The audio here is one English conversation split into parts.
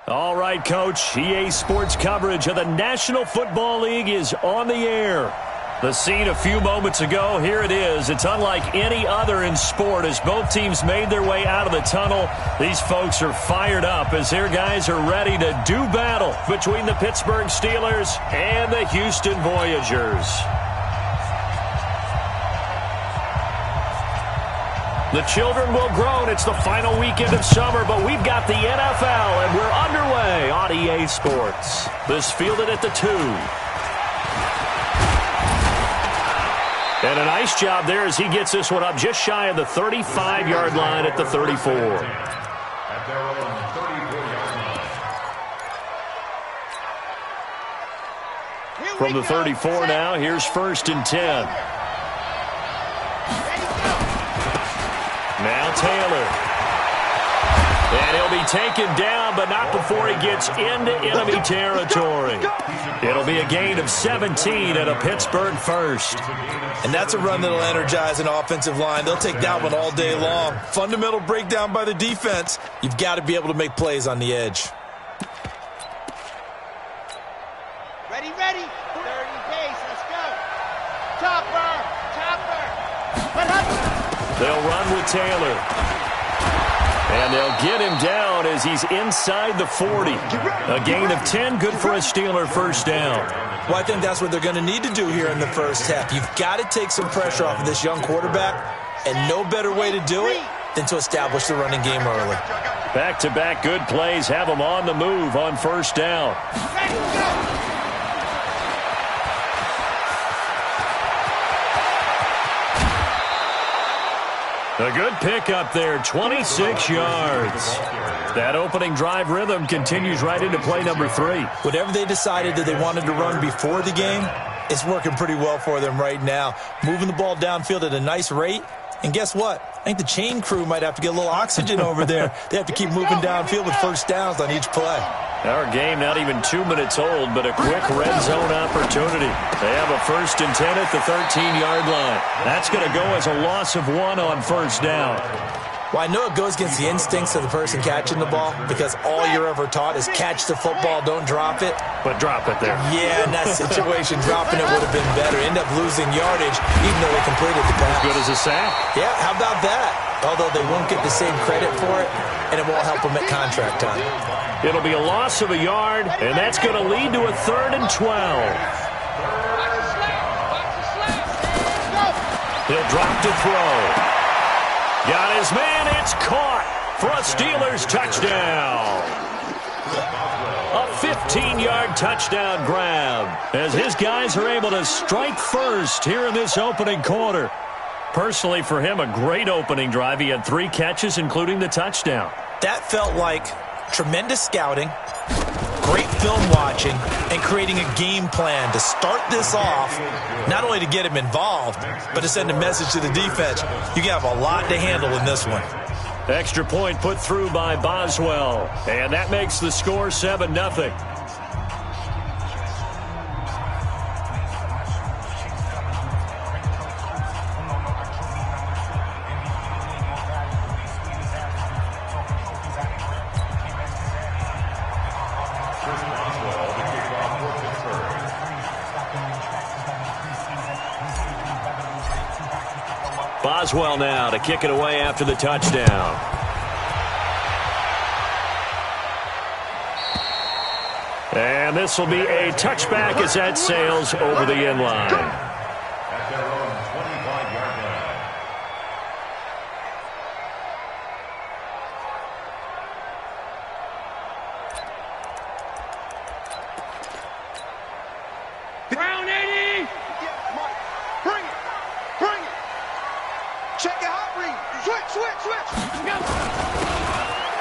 All right, Coach. EA Sports coverage of the National Football League is on the air. The scene a few moments ago, here it is. It's unlike any other in sport as both teams made their way out of the tunnel. These folks are fired up as their guys are ready to do battle between the Pittsburgh Steelers and the Houston Voyagers. The children will groan. It's the final weekend of summer, but we've got the NFL, and we're underway on EA Sports. This fielded at the 2. And a nice job there as he gets this one up just shy of the 35-yard line at the 34. From the 34 now, here's 1st and 10. Now Taylor. And he'll be taken down, but not before he gets into enemy territory. It'll be a gain of 17 at a Pittsburgh first. And that's a run that'll energize an offensive line. They'll take that one all day long. Fundamental breakdown by the defense. You've got to be able to make plays on the edge. Ready, ready. 30 pace. Let's go. Chopper. They'll run with Taylor. And they'll get him down as he's inside the 40. A gain of 10, good for a Steeler first down. Well, I think that's what they're going to need to do here in the first half. You've got to take some pressure off of this young quarterback, and no better way to do it than to establish the running game early. Back-to-back good plays have them on the move on first down. A good pick up there, 26 yards. That opening drive rhythm continues right into play number 3. Whatever they decided that they wanted to run before the game, it's working pretty well for them right now. Moving the ball downfield at a nice rate. And guess what? I think the chain crew might have to get a little oxygen over there. They have to keep moving downfield with first downs on each play. Our game not even 2 minutes old, but a quick red zone opportunity. They have a 1st and 10 at the 13-yard line. That's going to go as a loss of 1 on first down. Well, I know it goes against the instincts of the person catching the ball because all you're ever taught is catch the football, don't drop it. But drop it there. Yeah, in that situation, dropping it would have been better. End up losing yardage even though they completed the pass. As good as a sack. Yeah, how about that? Although they won't get the same credit for it, and it won't help them at contract time. It'll be a loss of a yard, and that's going to lead to a 3rd and 12. He'll drop to throw. Got his man. It's caught for a Steelers touchdown. A 15-yard touchdown grab as his guys are able to strike first here in this opening quarter. Personally, for him, a great opening drive. He had 3 catches, including the touchdown. That felt like tremendous scouting, great film watching, and creating a game plan to start this off, not only to get him involved, but to send a message to the defense. You have a lot to handle in this one. Extra point put through by Boswell, and that makes the score 7-0. Boswell now to kick it away after the touchdown. And this will be a touchback as that sails over the end line.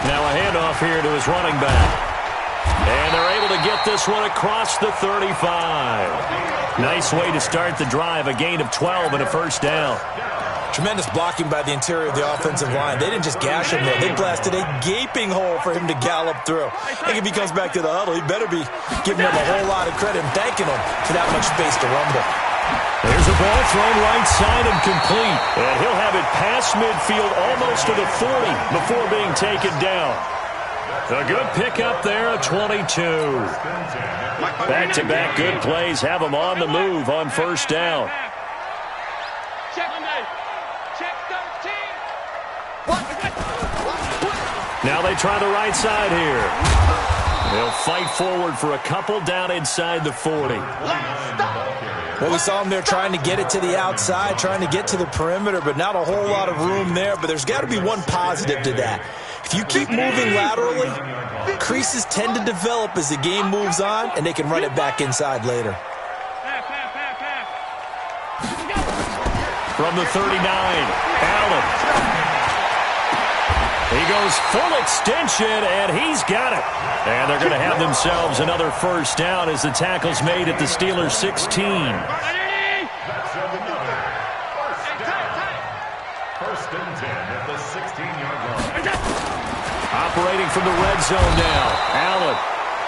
Now a handoff here to his running back. And they're able to get this one across the 35. Nice way to start the drive. A gain of 12 and a first down. Tremendous blocking by the interior of the offensive line. They didn't just gash him there. They blasted a gaping hole for him to gallop through. I think if he comes back to the huddle, he better be giving them a whole lot of credit and thanking them for that much space to rumble. There's a ball thrown right side and complete. And he'll have it past midfield almost to the 40 before being taken down. A good pickup there, a 22. Back-to-back good plays have them on the move on first down. Now they try the right side here. They'll fight forward for a couple down inside the 40. Well, we saw them there trying to get it to the outside, trying to get to the perimeter, but not a whole lot of room there. But there's got to be one positive to that. If you keep moving laterally, creases tend to develop as the game moves on, and they can run it back inside later. From the 39, Allen. He goes full extension, and he's got it. And they're going to have themselves another first down as the tackle's made at the Steelers' 16. First and 10 at the 16-yard line. Operating from the red zone now, Allen.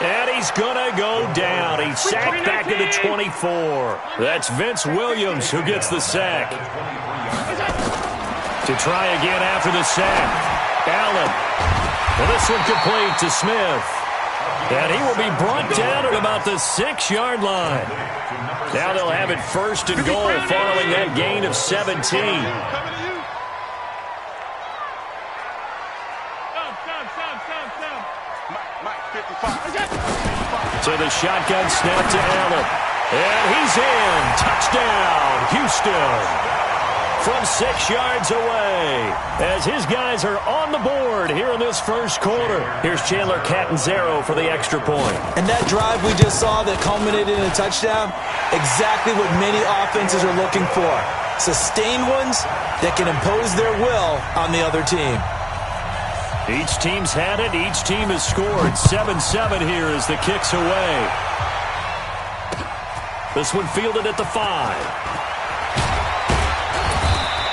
And he's going to go down. He's sacked back at the 24. That's Vince Williams who gets the sack. To try again after the sack. Allen. Well, this one complete to Smith. And he will be brought down at about the 6-yard line. Now they'll have it first and goal following that gain of 17. So the shotgun snap to Allen. And he's in. Touchdown, Houston. From 6 yards away, as his guys are on the board here in this first quarter. Here's Chandler Catanzaro for the extra point. And that drive we just saw that culminated in a touchdown, exactly what many offenses are looking for. Sustained ones that can impose their will on the other team. Each team's had it. Each team has scored. 7-7 here as the kick's away. This one fielded at the 5.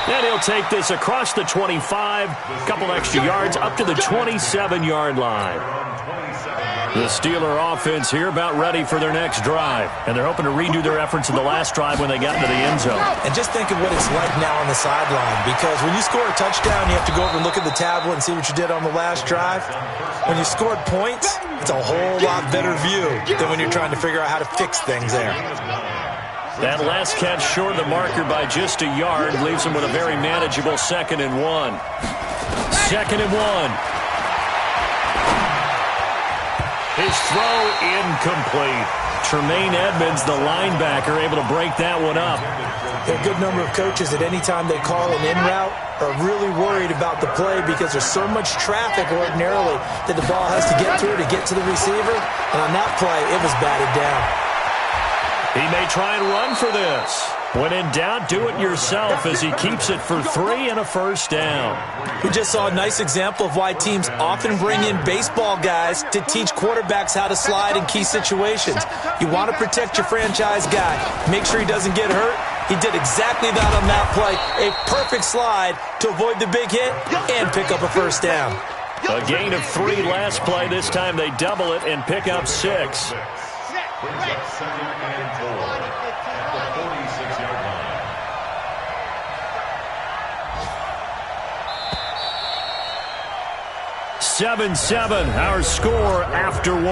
And he'll take this across the 25, a couple extra yards up to the 27-yard line. The Steeler offense here about ready for their next drive. And they're hoping to redo their efforts in the last drive when they got into the end zone. And just think of what it's like now on the sideline. Because when you score a touchdown, you have to go over and look at the tablet and see what you did on the last drive. When you scored points, it's a whole lot better view than when you're trying to figure out how to fix things there. That last catch short of the marker by just a yard leaves him with a very manageable 2nd and 1. 2nd and 1. His throw incomplete. Tremaine Edmonds, the linebacker, able to break that one up. There are a good number of coaches that any time they call an in route are really worried about the play because there's so much traffic ordinarily that the ball has to get through to get to the receiver. And on that play, it was batted down. He may try and run for this. When in doubt, do it yourself as he keeps it for 3 and a first down. We just saw a nice example of why teams often bring in baseball guys to teach quarterbacks how to slide in key situations. You want to protect your franchise guy. Make sure he doesn't get hurt. He did exactly that on that play. A perfect slide to avoid the big hit and pick up a first down. A gain of 3 last play. This time they double it and pick up 6. 7-7, our score after 1.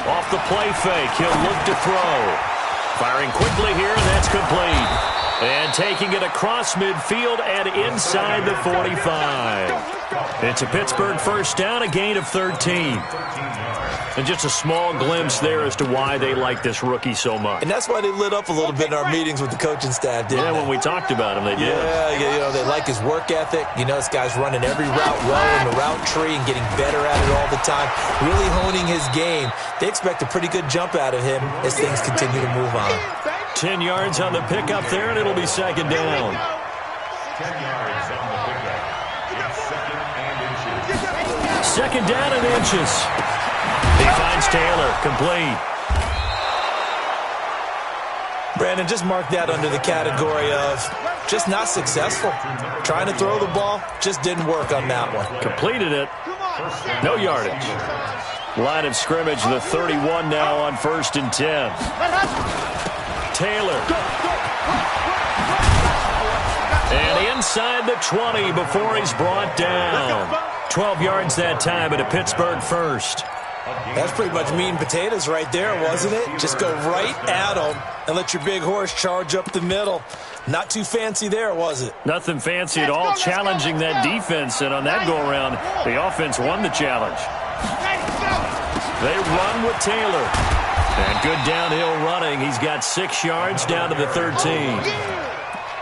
Off the play fake, he'll look to throw. Firing quickly here, and that's complete. And taking it across midfield and inside the 45. It's a Pittsburgh first down, a gain of 13. And just a small glimpse there as to why they like this rookie so much. And that's why they lit up a little bit in our meetings with the coaching staff, didn't they? Yeah, when we talked about him, they did. Yeah, you know, they like his work ethic. You know, this guy's running every route well in the route tree and getting better at it all the time, really honing his game. They expect a pretty good jump out of him as things continue to move on. 10 yards on the pickup there, and it'll be second down. 10 yards on the pickup. It's 2nd and inches. Second down and inches. He finds Taylor, complete. Brandon, just mark that under the category of just not successful. Trying to throw the ball, just didn't work on that one. Completed it. No yardage. Line of scrimmage, the 31 now on 1st and 10. Taylor. And inside the 20 before he's brought down. 12 yards that time at a Pittsburgh first. That's pretty much meat and potatoes right there, wasn't it? Just go right at them and let your big horse charge up the middle. Not too fancy there, was it? Nothing fancy at all, challenging that defense. And on that go-around, the offense won the challenge. They run with Taylor. And good downhill running. He's got 6 yards down to the 13.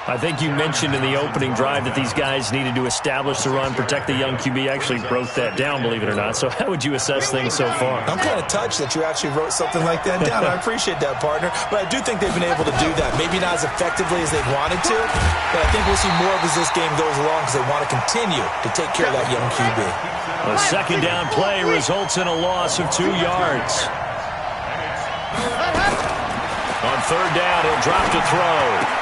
I think you mentioned in the opening drive that these guys needed to establish the run, protect the young QB. Actually broke that down, believe it or not. So how would you assess things so far? I'm kind of touched that you actually wrote something like that down. I appreciate that, partner. But I do think they've been able to do that. Maybe not as effectively as they wanted to, but I think we'll see more of as this game goes along because they want to continue to take care of that young QB. A second down play results in a loss of 2 yards. On third down, he'll drop to throw.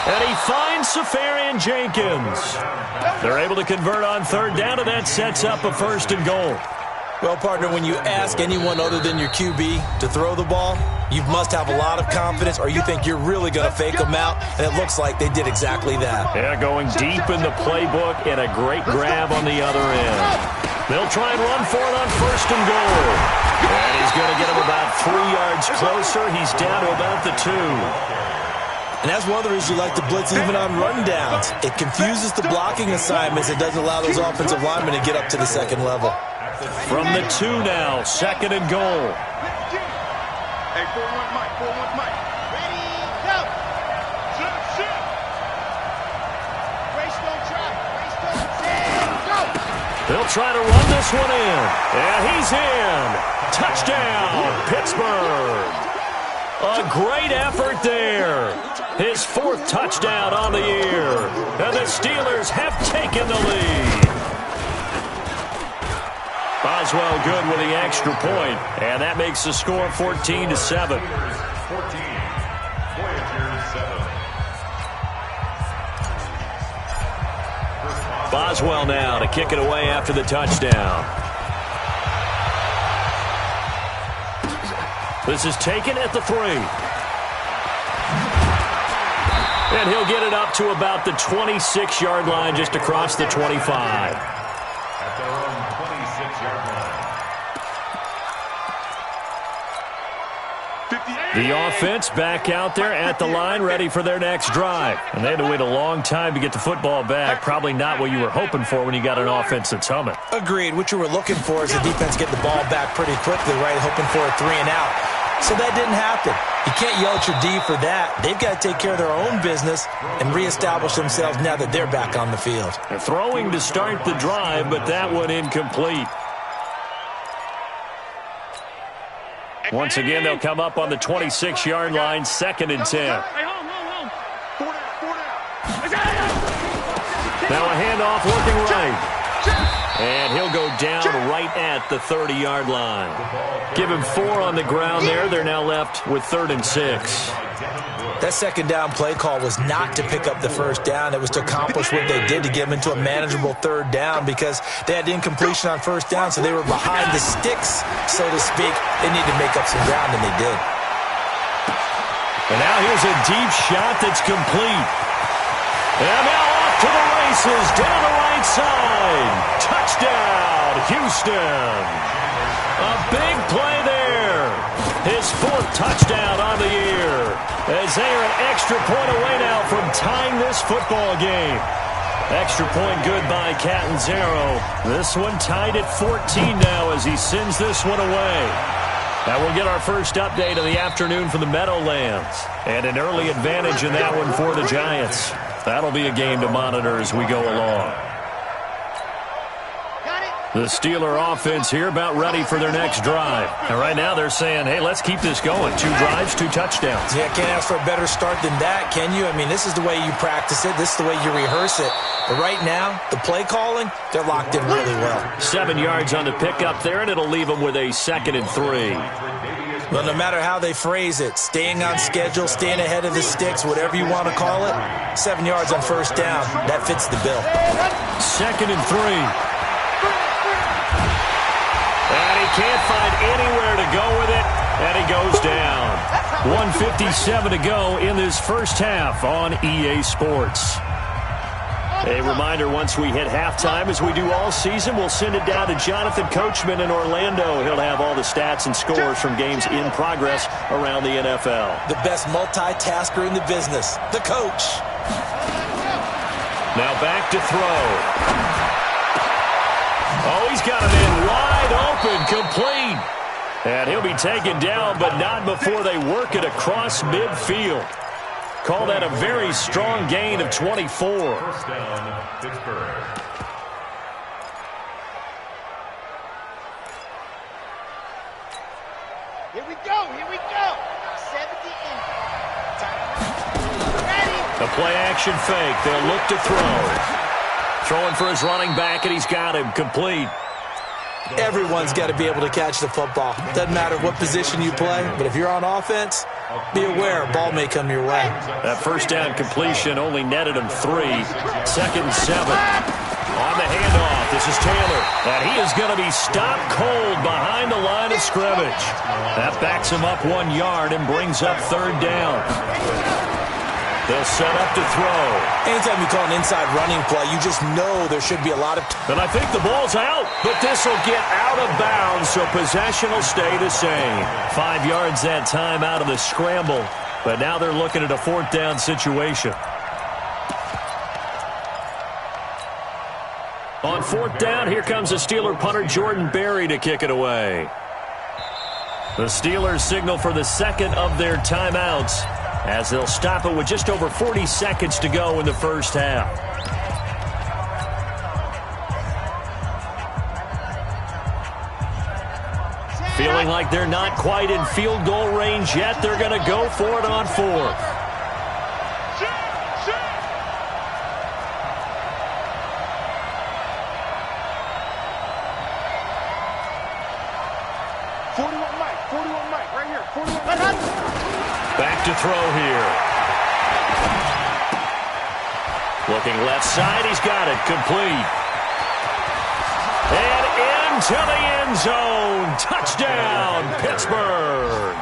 And he finds Safarian Jenkins. They're able to convert on third down, and that sets up a 1st and goal. Well, partner, when you ask anyone other than your QB to throw the ball, you must have a lot of confidence, or you think you're really going to fake them out, and it looks like they did exactly that. Yeah, going deep in the playbook and a great grab on the other end. They'll try and run for it on 1st and goal. And he's going to get him about 3 yards closer. He's down to about the 2. And that's one of the reasons you like to blitz even on rundowns. It confuses the blocking assignments. It doesn't allow those offensive linemen to get up to the second level. From the 2 now, 2nd and goal. Hey, 4-1 Mike, 4-1 Mike. Ready, go. Shoot. Race, don't try. Race, don't go. They'll try to run this one in. And he's in. Touchdown, Pittsburgh. A great effort there. His 4th touchdown on the year. And the Steelers have taken the lead. Boswell good with the extra point. And that makes the score 14-7. 14. Voyager 7. Boswell now to kick it away after the touchdown. This is taken at the 3. And he'll get it up to about the 26-yard line, just across the 25. At their own 26-yard line. The offense back out there at the line, ready for their next drive. And they had to wait a long time to get the football back. Probably not what you were hoping for when you got an offense that's humming. Agreed. What you were looking for is the defense getting the ball back pretty quickly, right? Hoping for a 3 and out. So that didn't happen. You can't yell at your D for that. They've got to take care of their own business and reestablish themselves now that they're back on the field. They're throwing to start the drive, but that one incomplete. Once again, they'll come up on the 26-yard line, 2nd and 10. Now a handoff working right. And he'll go down right at the 30-yard line. Give him 4 on the ground there. They're now left with 3rd and 6. That second down play call was not to pick up the 1st down. It was to accomplish what they did to get them into a manageable 3rd down because they had incompletion on 1st down, so they were behind the sticks, so to speak. They needed to make up some ground, and they did. And now here's a deep shot that's complete. And now off to the races, down the right side. Touchdown, Houston. A big play there. His 4th touchdown on the year. As they are an extra point away now from tying this football game. Extra point good by Catanzaro. This one tied at 14 now as he sends this one away. Now we'll get our first update of the afternoon from the Meadowlands. And an early advantage in that one for the Giants. That'll be a game to monitor as we go along. The Steeler offense here about ready for their next drive. And right now they're saying, hey, let's keep this going. 2 drives, 2 touchdowns. Yeah, can't ask for a better start than that, can you? I mean, this is the way you practice it. This is the way you rehearse it. But right now, the play calling, they're locked in really well. 7 yards on the pickup there, and it'll leave them with a 2nd and 3. Well, no matter how they phrase it, staying on schedule, staying ahead of the sticks, whatever you want to call it, 7 yards on 1st down, that fits the bill. 2nd and 3. And he can't find anywhere to go with it, and he goes down. 1:57 to go in this first half on EA Sports. A reminder, once we hit halftime, as we do all season, we'll send it down to Jonathan Coachman in Orlando. He'll have all the stats and scores from games in progress around the NFL. The best multitasker in the business, the coach. Now back to throw. Oh, he's got him in wide open, complete. And he'll be taken down, but not before they work it across midfield. Call that a very strong gain of 24. First down, Pittsburgh. Here we go. 70 in. Ready. A play-action fake. They'll look to throw. Throwing for his running back, and he's got him complete. Everyone's got to be able to catch the football. Doesn't matter what position you play, but if you're on offense, be aware a ball may come your way. That first down completion only netted him 3. 2nd and 7. On the handoff, this is Taylor. And he is going to be stopped cold behind the line of scrimmage. That backs him up 1 yard and brings up 3rd down. They'll set up to throw. Anytime you call an inside running play, you just know there should be a lot of... And I think the ball's out, but this will get out of bounds, so possession will stay the same. 5 yards that time out of the scramble, but now they're looking at a 4th down situation. On 4th down, here comes the Steeler punter Jordan Berry to kick it away. The Steelers signal for the second of their timeouts, as they'll stop it with just over 40 seconds to go in the first half. Feeling like they're not quite in field goal range yet, they're going to go for it on 4th. Back to throw here. Looking left side, he's got it, complete. And into the end zone. Touchdown, Pittsburgh.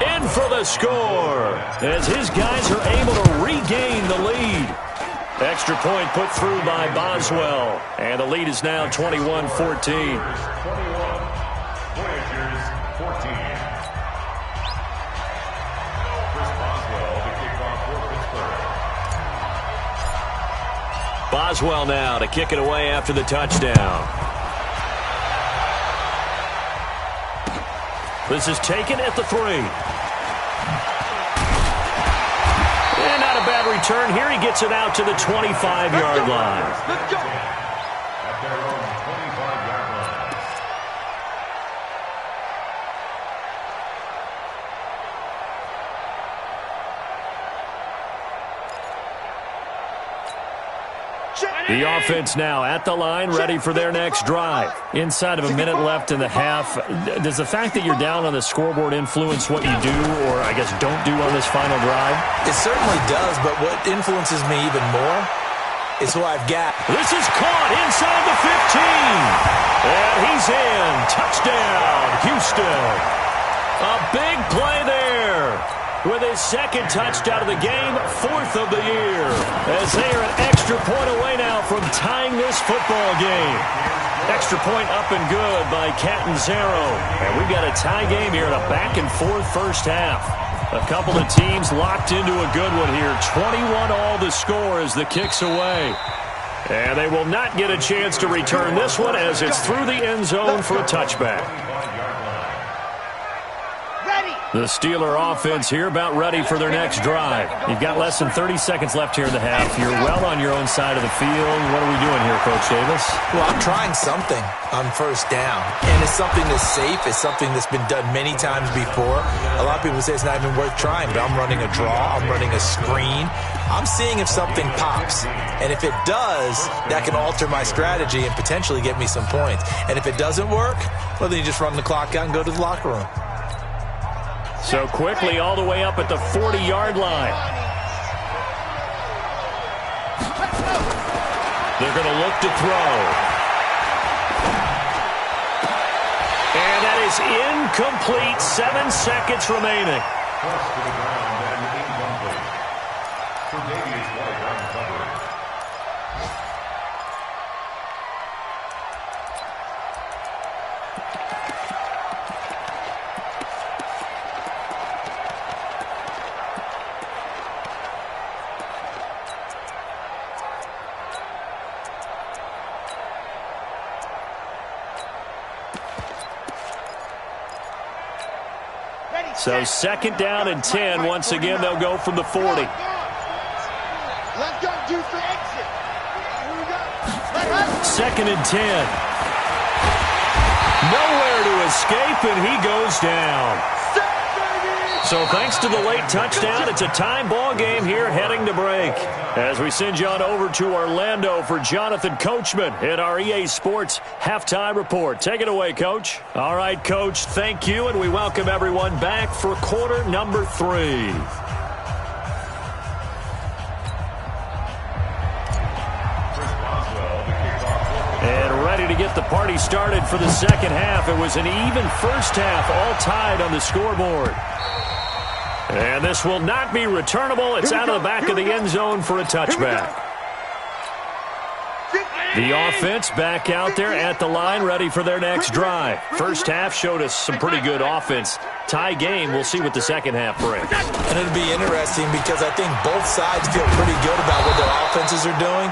In for the score, as his guys are able to regain the lead. Extra point put through by Boswell, and the lead is now 21-14. Boswell now to kick it away after the touchdown. This is taken at the 3. And not a bad return here. He gets it out to the 25-yard line. Let's go. At their own 25-yard line. The offense now at the line, ready for their next drive. Inside of a minute left in the half, does the fact that you're down on the scoreboard influence what you do, or I guess don't do on this final drive? It certainly does, but what influences me even more is who I've got. This is caught inside the 15. And he's in. Touchdown, Houston. A big play there. With his 2nd touchdown of the game, 4th of the year. As they are an extra point away now from tying this football game. Extra point up and good by Catanzaro. And we've got a tie game here in a back-and-forth first half. A couple of teams locked into a good one here. 21-all the score as the kick's away. And they will not get a chance to return this one as it's through the end zone for a touchback. The Steeler offense here about ready for their next drive. You've got less than 30 seconds left here in the half. You're well on your own side of the field. What are we doing here, Coach Davis? Well, I'm trying something on 1st down. And it's something that's safe. It's something that's been done many times before. A lot of people say it's not even worth trying, but I'm running a draw. I'm running a screen. I'm seeing if something pops. And if it does, that can alter my strategy and potentially get me some points. And if it doesn't work, well, then you just run the clock out and go to the locker room. So quickly all the way up at the 40-yard line. They're going to look to throw. And that is incomplete. 7 seconds remaining. First to the ground and incomplete. For Davies White on coverage. So 2nd down and 10. Once again, they'll go from the 40. Left guard due for exit. Here we go. 2nd and 10. Nowhere to escape, and he goes down. So thanks to the late touchdown, it's a time ball game here heading to break. As we send you on over to Orlando for Jonathan Coachman at our EA Sports Halftime Report. Take it away, Coach. All right, Coach, thank you, and we welcome everyone back for quarter number 3. And ready to get the party started for the second half. It was an even first half, all tied on the scoreboard. And this will not be returnable. It's out of the back of the end zone for a touchback. The offense back out there at the line, ready for their next drive. First half showed us some pretty good offense. Tie game. We'll see what the second half brings. And it'll be interesting because I think both sides feel pretty good about what their offenses are doing.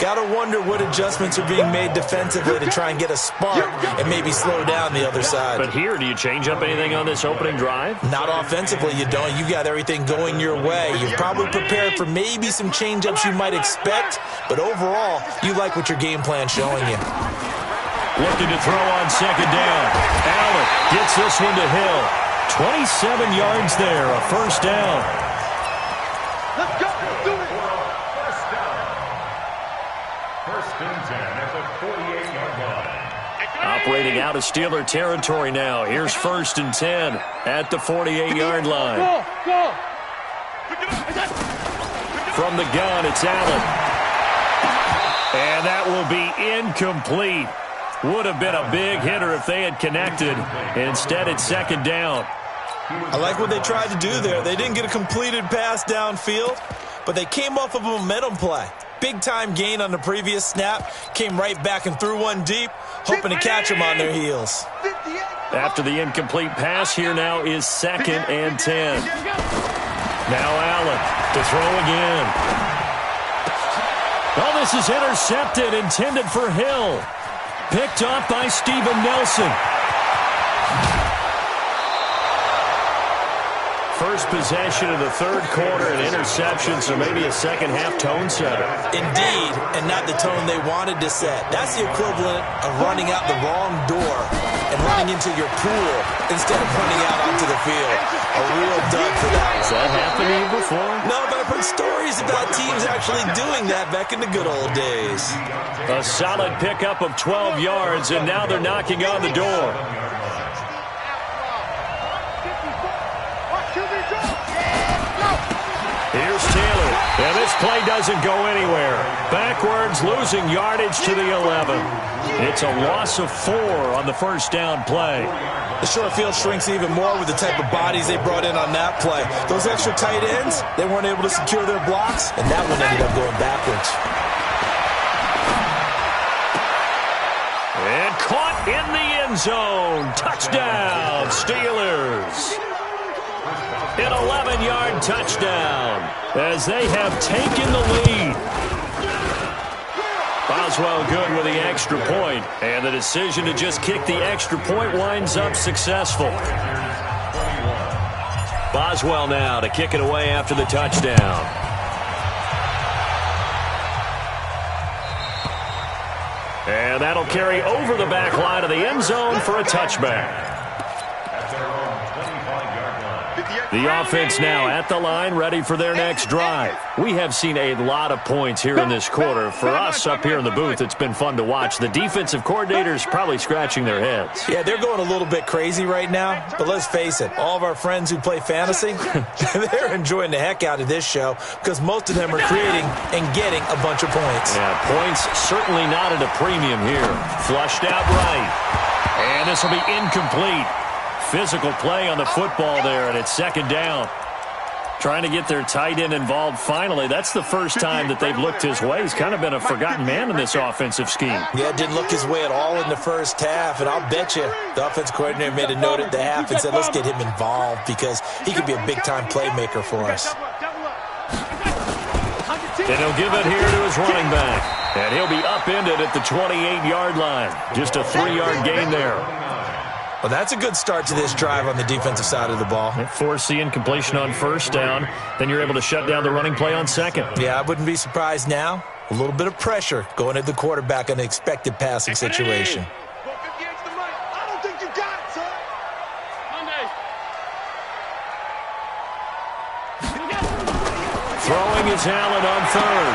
Got to wonder what adjustments are being made defensively to try and get a spark and maybe slow down the other side. But here, do you change up anything on this opening drive? Not offensively, you don't. You got everything going your way. You're probably prepared for maybe some change-ups you might expect, but overall, you like what your game plan's showing you. Looking to throw on 2nd down. Allen gets this one to Hill. 27 yards there, a first down. Let's go. Do it. First and 10 at the 48-yard line. Operating out of Steeler territory now. Here's 1st and 10 at the 48-yard line. Go. From the gun, it's Allen. And that will be incomplete. Would have been a big hitter if they had connected. Instead, it's 2nd down. I like what they tried to do there. They didn't get a completed pass downfield, but they came off of a momentum play. Big-time gain on the previous snap. Came right back and threw one deep, hoping to catch them on their heels. After the incomplete pass, here now is 2nd and 10. Now Allen to throw again. Oh, this is intercepted, intended for Hill. Picked off by Steven Nelson. First possession of the 3rd quarter, an interception, so maybe a second-half tone setter. Indeed, and not the tone they wanted to set. That's the equivalent of running out the wrong door and running into your pool instead of running out onto the field. A real dud for that one. Has that happened to you before? No, but I've heard stories about teams actually doing that back in the good old days. A solid pickup of 12 yards, and now they're knocking on the door. Here's Taylor, and this play doesn't go anywhere. Backwards, losing yardage to the 11. It's a loss of 4 on the first down play. The short field shrinks even more with the type of bodies they brought in on that play. Those extra tight ends, they weren't able to secure their blocks, and that one ended up going backwards. And caught in the end zone. Touchdown, Steelers. An 11-yard touchdown as they have taken the lead. Boswell good with the extra point, and the decision to just kick the extra point winds up successful. Boswell now to kick it away after the touchdown. And that'll carry over the back line of the end zone for a touchback. The offense now at the line, ready for their next drive. We have seen a lot of points here in this quarter. For us up here in the booth, it's been fun to watch. The defensive coordinators probably scratching their heads. Yeah, they're going a little bit crazy right now, but let's face it, all of our friends who play fantasy, they're enjoying the heck out of this show because most of them are creating and getting a bunch of points. Yeah, points certainly not at a premium here. Flushed out right. And this will be incomplete. Physical play on the football there, and it's second down. Trying to get their tight end involved finally. That's the first time that they've looked his way. He's kind of been a forgotten man in this offensive scheme. Yeah, it didn't look his way at all in the first half, and I'll bet you the offense coordinator made a note at the half and said, let's get him involved because he could be a big-time playmaker for us. And he'll give it here to his running back. And he'll be upended at the 28-yard line. Just a 3-yard gain there. Well, that's a good start to this drive on the defensive side of the ball. Force the incompletion on first down. Then you're able to shut down the running play on second. Yeah, I wouldn't be surprised now. A little bit of pressure going at the quarterback in an expected passing situation. Throwing is Allen on third.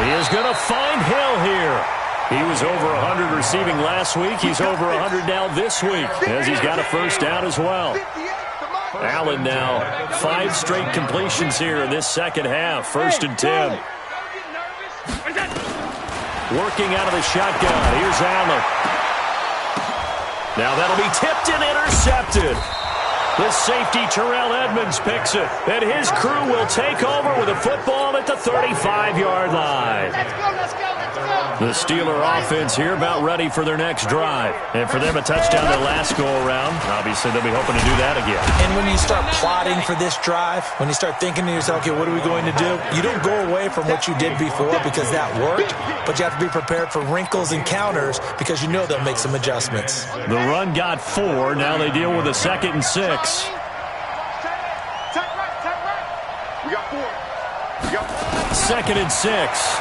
He is going to find Hill here. He was over 100 receiving last week. He's over 100 now this week as he's got a first down as well. Allen now 5 straight completions here in this second half. 1st and 10. Working out of the shotgun. Here's Allen. Now that'll be tipped and intercepted. The safety, Terrell Edmonds, picks it. And his crew will take over with a football at the 35-yard line. Let's go, let's go, let's go. The Steeler offense here about ready for their next drive. And for them, a touchdown their last go-around. Obviously, they'll be hoping to do that again. And when you start plotting for this drive, when you start thinking to yourself, okay, what are we going to do? You don't go away from what you did before because that worked, but you have to be prepared for wrinkles and counters because you know they'll make some adjustments. The run got 4. Now they deal with a 2nd and 6. We got 4. 2nd and 6.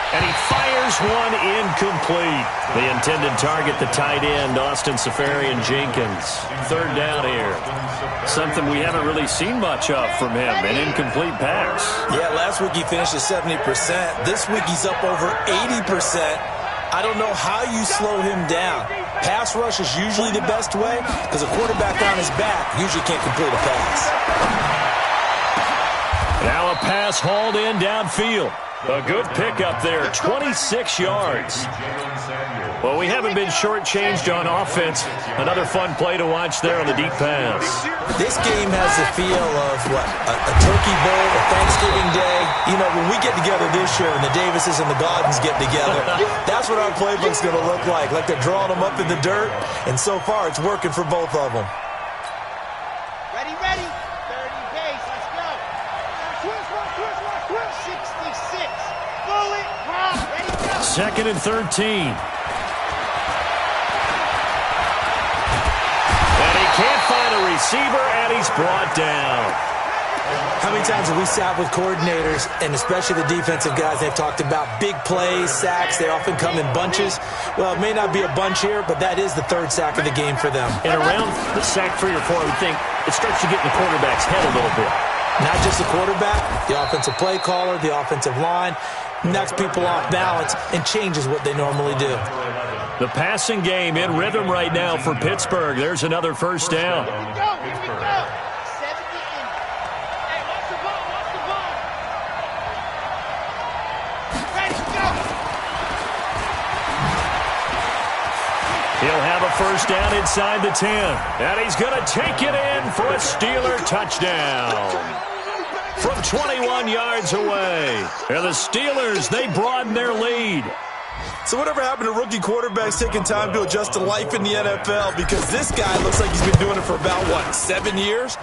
And he fires one incomplete. The intended target, the tight end, Austin Safarian-Jenkins. 3rd down here. Something we haven't really seen much of from him, an incomplete pass. Yeah, last week he finished at 70%. This week he's up over 80%. I don't know how you slow him down. Pass rush is usually the best way because a quarterback on his back usually can't complete a pass. Now a pass hauled in downfield. A good pickup there, 26 yards. Well, we haven't been shortchanged on offense. Another fun play to watch there on the deep pass. This game has the feel of, what, a turkey bowl, a Thanksgiving day. You know, when we get together this year and the Davises and the Gaudens get together, that's what our playbook's going to look like they're drawing them up in the dirt. And so far, it's working for both of them. Ready, ready. 30 base, let's go. 66. Bullet, rock, ready, go. 2nd and 13. And he can't find a receiver, and he's brought down. How many times have we sat with coordinators, and especially the defensive guys, they've talked about big plays, sacks. They often come in bunches. Well, it may not be a bunch here, but that is the 3rd sack of the game for them. And around the sack 3 or 4, I would think it starts to get in the quarterback's head a little bit. Not just the quarterback, the offensive play caller, the offensive line, knocks people off balance and changes what they normally do. The passing game in rhythm right now for Pittsburgh. There's another first down. Here we go, here we go. 70 in. Hey, watch the ball, watch the ball. Ready, go. He'll have a first down inside the 10. And he's going to take it in for a Steeler touchdown. From 21 yards away. And the Steelers, they broaden their lead. So whatever happened to rookie quarterbacks taking time to adjust to life in the NFL? Because this guy looks like he's been doing it for about, 7 years?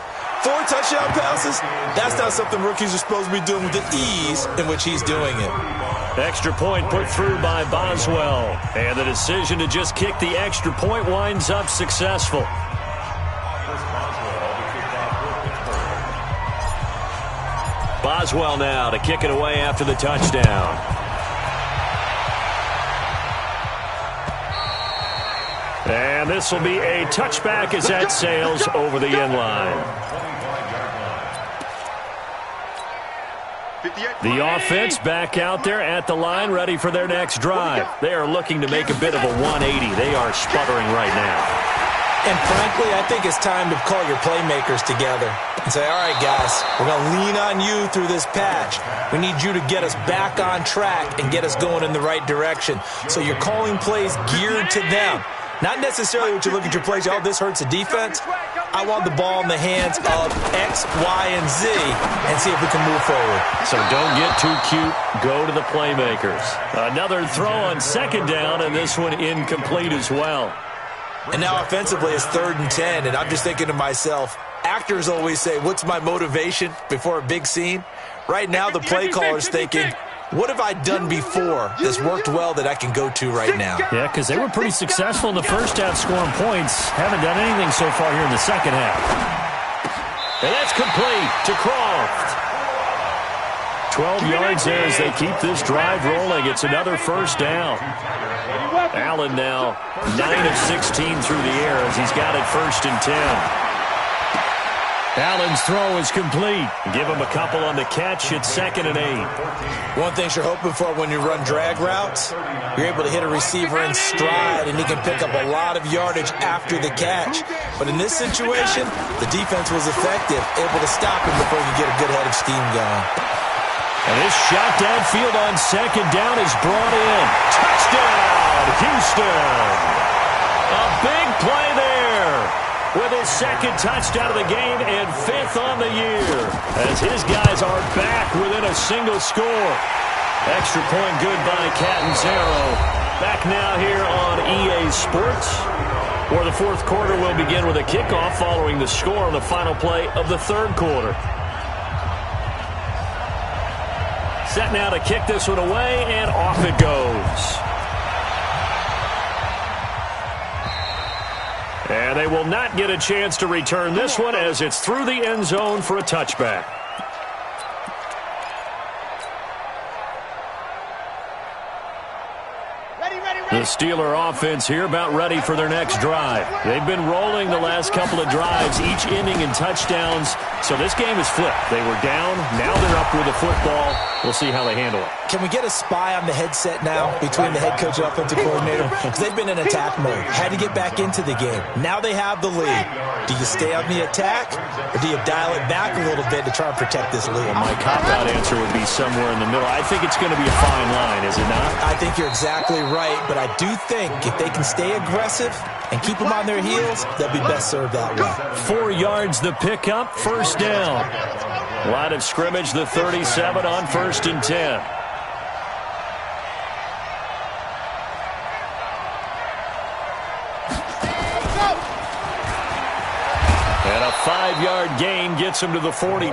4 touchdown passes? That's not something rookies are supposed to be doing with the ease in which he's doing it. Extra point put through by Boswell. And the decision to just kick the extra point winds up successful. Boswell now to kick it away after the touchdown. And this will be a touchback as that sails over the end line. The offense back out there at the line, ready for their next drive. They are looking to make a bit of a 180. They are sputtering right now. And frankly, I think it's time to call your playmakers together and say, all right, guys, we're going to lean on you through this patch. We need you to get us back on track and get us going in the right direction. So you're calling plays geared to them. Not necessarily what you look at your plays, oh, this hurts the defense. I want the ball in the hands of X, Y, and Z and see if we can move forward. So don't get too cute. Go to the playmakers. Another throw on second down, and this one incomplete as well. And now offensively it's 3rd and 10, and I'm just thinking to myself, actors always say, what's my motivation before a big scene? Right now the play caller's thinking, what have I done before that's worked well that I can go to right now? Yeah, because they were pretty successful in the first half scoring points. Haven't done anything so far here in the second half. And that's complete to Croft. 12 yards there as they keep this drive rolling. It's another first down. Allen now 9 of 16 through the air as he's got it 1st and 10. Allen's throw is complete. Give him a couple on the catch. It's 2nd and 8. One thing you're hoping for when you run drag routes, you're able to hit a receiver in stride and he can pick up a lot of yardage after the catch. But in this situation, the defense was effective, able to stop him before he could get a good head of steam going. And this shot downfield on 2nd down is brought in. Touchdown, Houston. A big play there with his 2nd touchdown of the game and 5th on the year as his guys are back within a single score. Extra point good by Catanzaro. Back now here on EA Sports, where the 4th quarter will begin with a kickoff following the score on the final play of the 3rd quarter. Set now to kick this one away, and off it goes. And they will not get a chance to return this one as it's through the end zone for a touchback. The Steeler offense here about ready for their next drive. They've been rolling the last couple of drives, each ending in touchdowns. So this game is flipped. They were down. Now they're up with the football. We'll see how they handle it. Can we get a spy on the headset now between the head coach and offensive coordinator? Because they've been in attack mode. Had to get back into the game. Now they have the lead. Do you stay on the attack or do you dial it back a little bit to try and protect this lead? Well, my cop-out answer would be somewhere in the middle. I think it's going to be a fine line, is it not? I think you're exactly right, but I do think if they can stay aggressive and keep them on their heels, they'll be best served that way. 4 yards the pickup, 1st down. Line of scrimmage, the 37 on 1st and 10. And a 5-yard gain gets him to the 42.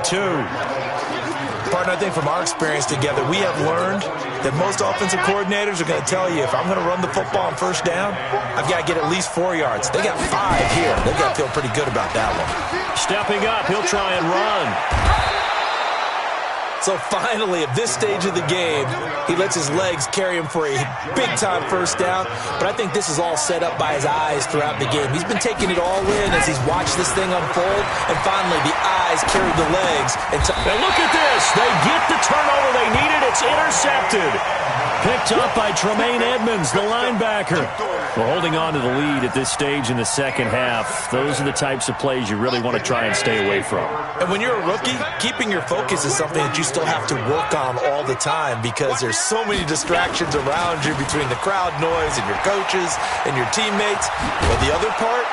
Partner, I think from our experience together, we have learned that most offensive coordinators are going to tell you, if I'm going to run the football on 1st down, I've got to get at least 4 yards. They got 5 here. They've got to feel pretty good about that one. Stepping up, he'll try and run. So finally, at this stage of the game, he lets his legs carry him for a big-time 1st down. But I think this is all set up by his eyes throughout the game. He's been taking it all in as he's watched this thing unfold. And finally, the eyes carried the legs. And look at this. They get the turnover they needed. It's intercepted. Picked up by Tremaine Edmonds, the linebacker. Well, holding on to the lead at this stage in the 2nd half, those are the types of plays you really want to try and stay away from. And when you're a rookie, keeping your focus is something that you still have to work on all the time because there's so many distractions around you between the crowd noise and your coaches and your teammates. But the other part,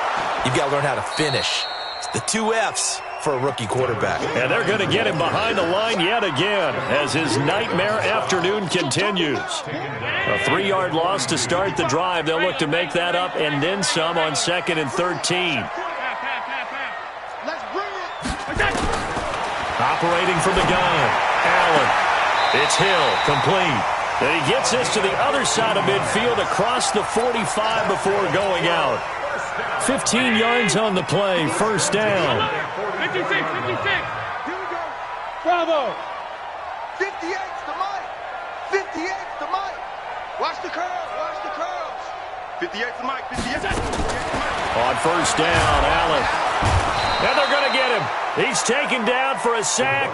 you've got to learn how to finish. It's the 2 F's for a rookie quarterback. And they're going to get him behind the line yet again as his nightmare afternoon continues. A 3-yard loss to start the drive. They'll look to make that up and then some on 2nd and 13. Operating from the gun, Allen. It's Hill, complete. And he gets this to the other side of midfield across the 45 before going out. 15 yards on the play, 1st down. 56. Here we go. Bravo. 58's the mic. 58's the mic. Watch the curls. Watch the curls. 58's the mic. 58's the mic. On 1st down, Allen. And they're going to get him. He's taken down for a sack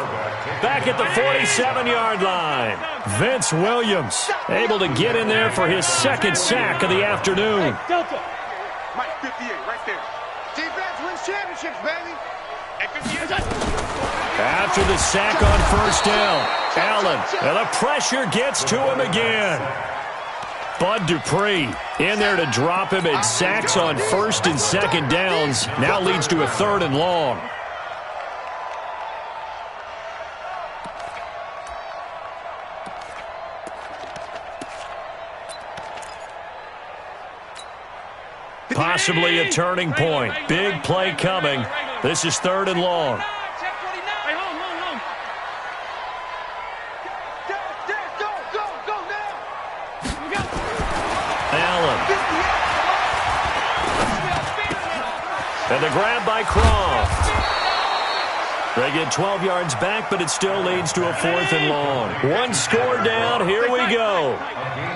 back at the 47-yard line. Vince Williams able to get in there for his 2nd sack of the afternoon. Delta. Mike, 58, right there. championships, baby. After the sack on first down, Allen, and the pressure gets to him again. Bud Dupree in there to drop him, and sacks on first and second downs. Now leads to a 3rd and long. Possibly a turning point. Big play coming. This is 3rd and long. Allen. And the grab by Croft. They get 12 yards back, but it still leads to a 4th and long. One score down. Here we go.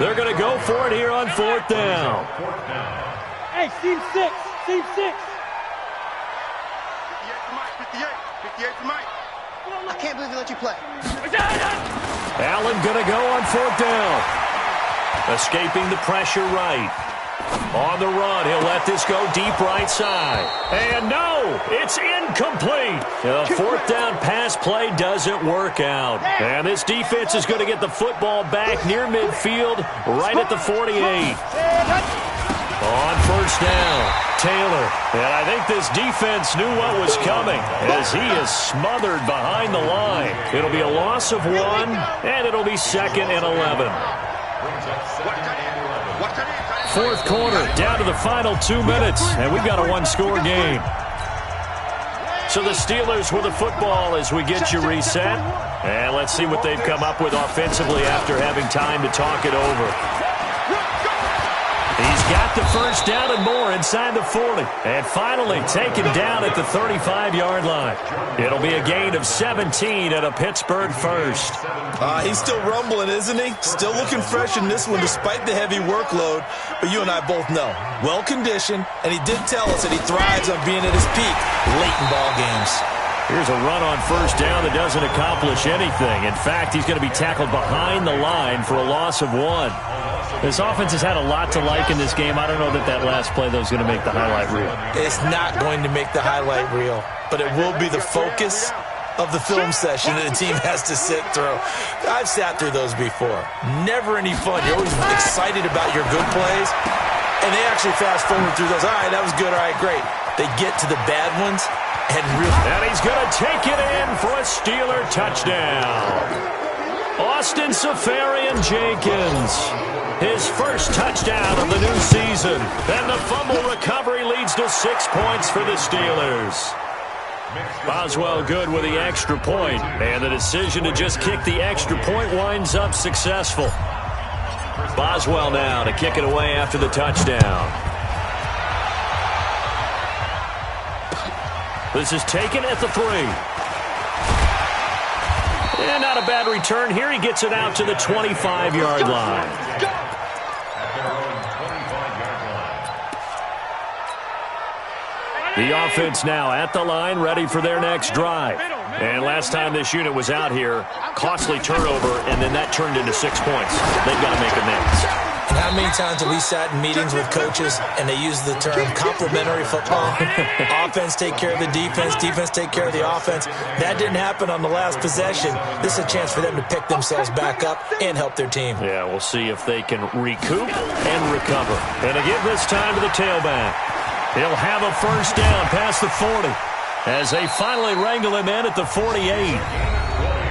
They're going to go for it here on 4th down. Hey, team 6. Team 6. 58 for Mike. I can't believe they let you play. Allen going to go on 4th down. Escaping the pressure right. On the run, he'll let this go deep right side. And no, it's incomplete. The 4th down pass play doesn't work out. And this defense is going to get the football back near midfield, right at the 48. On first down, Taylor. And I think this defense knew what was coming as he is smothered behind the line. It'll be a loss of 1, and it'll be 2nd and 11. 4th quarter, down to the final 2 minutes, and we've got a 1-score game. So the Steelers with the football as we get you reset. And let's see what they've come up with offensively after having time to talk it over. He's got the first down and more inside the 40. And finally taken down at the 35-yard line. It'll be a gain of 17 and a Pittsburgh first. He's still rumbling, isn't he? Still looking fresh in this one despite the heavy workload. But you and I both know, well-conditioned, and he did tell us that he thrives on being at his peak late in ball games. Here's a run on first down that doesn't accomplish anything. In fact, he's going to be tackled behind the line for a loss of 1. This offense has had a lot to like in this game. I don't know that that last play, though, is going to make the highlight reel. It's not going to make the highlight reel, but it will be the focus of the film session that the team has to sit through. I've sat through those before. Never any fun. You're always excited about your good plays, and they actually fast forward through those. All right, that was good. All right, great. They get to the bad ones, and he's going to take it in for a Steeler touchdown. Austin Seferian-Jenkins. His first touchdown of the new season. And the fumble recovery leads to 6 points for the Steelers. Boswell good with the extra point. And the decision to just kick the extra point winds up successful. Boswell now to kick it away after the touchdown. This is taken at the 3. And not a bad return here. He gets it out to the 25-yard line. The offense now at the line, ready for their next drive. And last time this unit was out here, costly turnover, and then that turned into 6 points. They've got to make amends. And how many times have we sat in meetings with coaches and they use the term complementary football? Offense take care of the defense, defense take care of the offense. That didn't happen on the last possession. This is a chance for them to pick themselves back up and help their team. Yeah, we'll see if they can recoup and recover. And to give this time to the tailback. He'll have a first down past the 40 as they finally wrangle him in at the 48.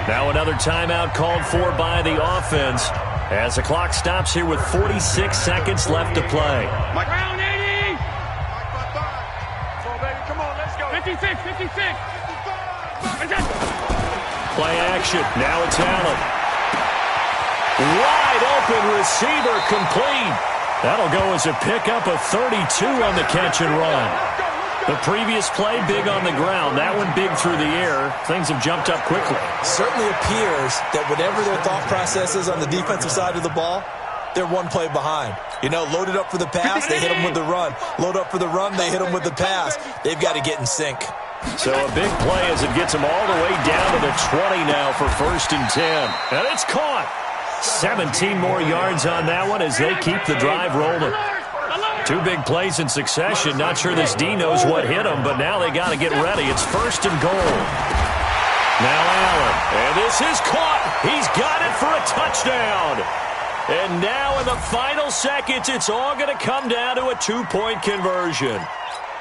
Now another timeout called for by the offense as the clock stops here with 46 seconds left to play. Round 80! Come on, baby. Come on, let's go. 56, 56. Play action. Now it's Allen. Wide open receiver complete. That'll go as a pickup of 32 on the catch and run. The previous play, big on the ground. That one big through the air. Things have jumped up quickly. Certainly appears that whatever their thought process is on the defensive side of the ball, they're one play behind. You know, loaded up for the pass, they hit them with the run. Load up for the run, they hit them with the pass. They've got to get in sync. So a big play as it gets them all the way down to the 20 now for 1st and 10. And it's caught. 17 more yards on that one as they keep the drive rolling. Two big plays in succession. Not sure this D knows what hit him, but now they got to get ready. It's 1st and goal. Now Allen, and this is caught. He's got it for a touchdown. And now in the final seconds, it's all going to come down to a 2-point conversion.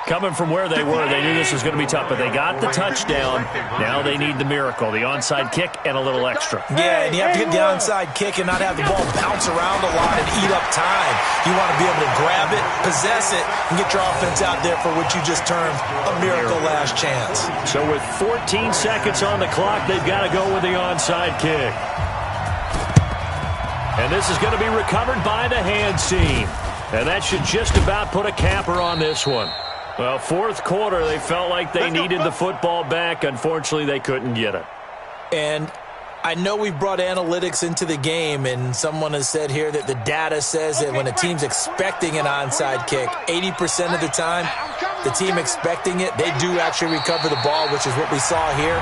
Coming from where they were, they knew this was going to be tough, but they got the touchdown. Now they need the miracle, the onside kick and a little extra. Yeah, and you have to get the onside kick and not have the ball bounce around a lot and eat up time. You want to be able to grab it, possess it, and get your offense out there for what you just termed a miracle last chance. So with 14 seconds on the clock, they've got to go with the onside kick. And this is going to be recovered by the hands team. And that should just about put a capper on this one. Well, 4th quarter, they felt like they needed the football back. Unfortunately, they couldn't get it. And I know we've brought analytics into the game, and someone has said here that the data says that when a team's expecting an onside kick, 80% of the time, the team expecting it, they do actually recover the ball, which is what we saw here.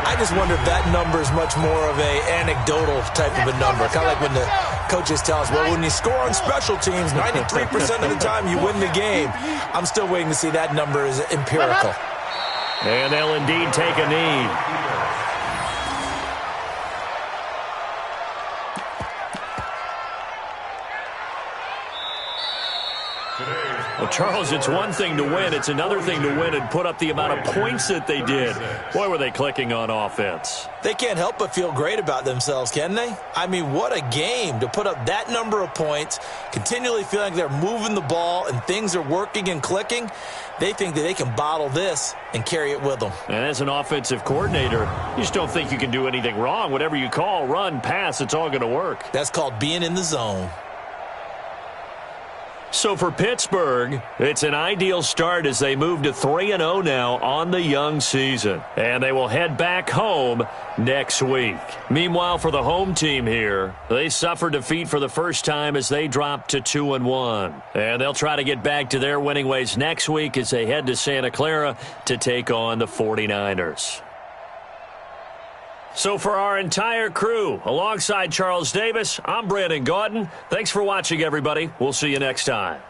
I just wonder if that number is much more of a anecdotal type of a number. Kind of like when the coaches tell us, well, when you score on special teams, 93% of the time you win the game. I'm still waiting to see that number is empirical. And they'll indeed take a knee. Well, Charles, it's one thing to win. It's another thing to win and put up the amount of points that they did. Boy, were they clicking on offense. They can't help but feel great about themselves, can they? I mean, what a game to put up that number of points, continually feeling like they're moving the ball and things are working and clicking. They think that they can bottle this and carry it with them. And as an offensive coordinator, you just don't think you can do anything wrong. Whatever you call, run, pass, it's all going to work. That's called being in the zone. So for Pittsburgh, it's an ideal start as they move to 3-0 now on the young season. And they will head back home next week. Meanwhile, for the home team here, they suffered defeat for the first time as they dropped to 2-1. And they'll try to get back to their winning ways next week as they head to Santa Clara to take on the 49ers. So for our entire crew, alongside Charles Davis, I'm Brandon Gaudin. Thanks for watching, everybody. We'll see you next time.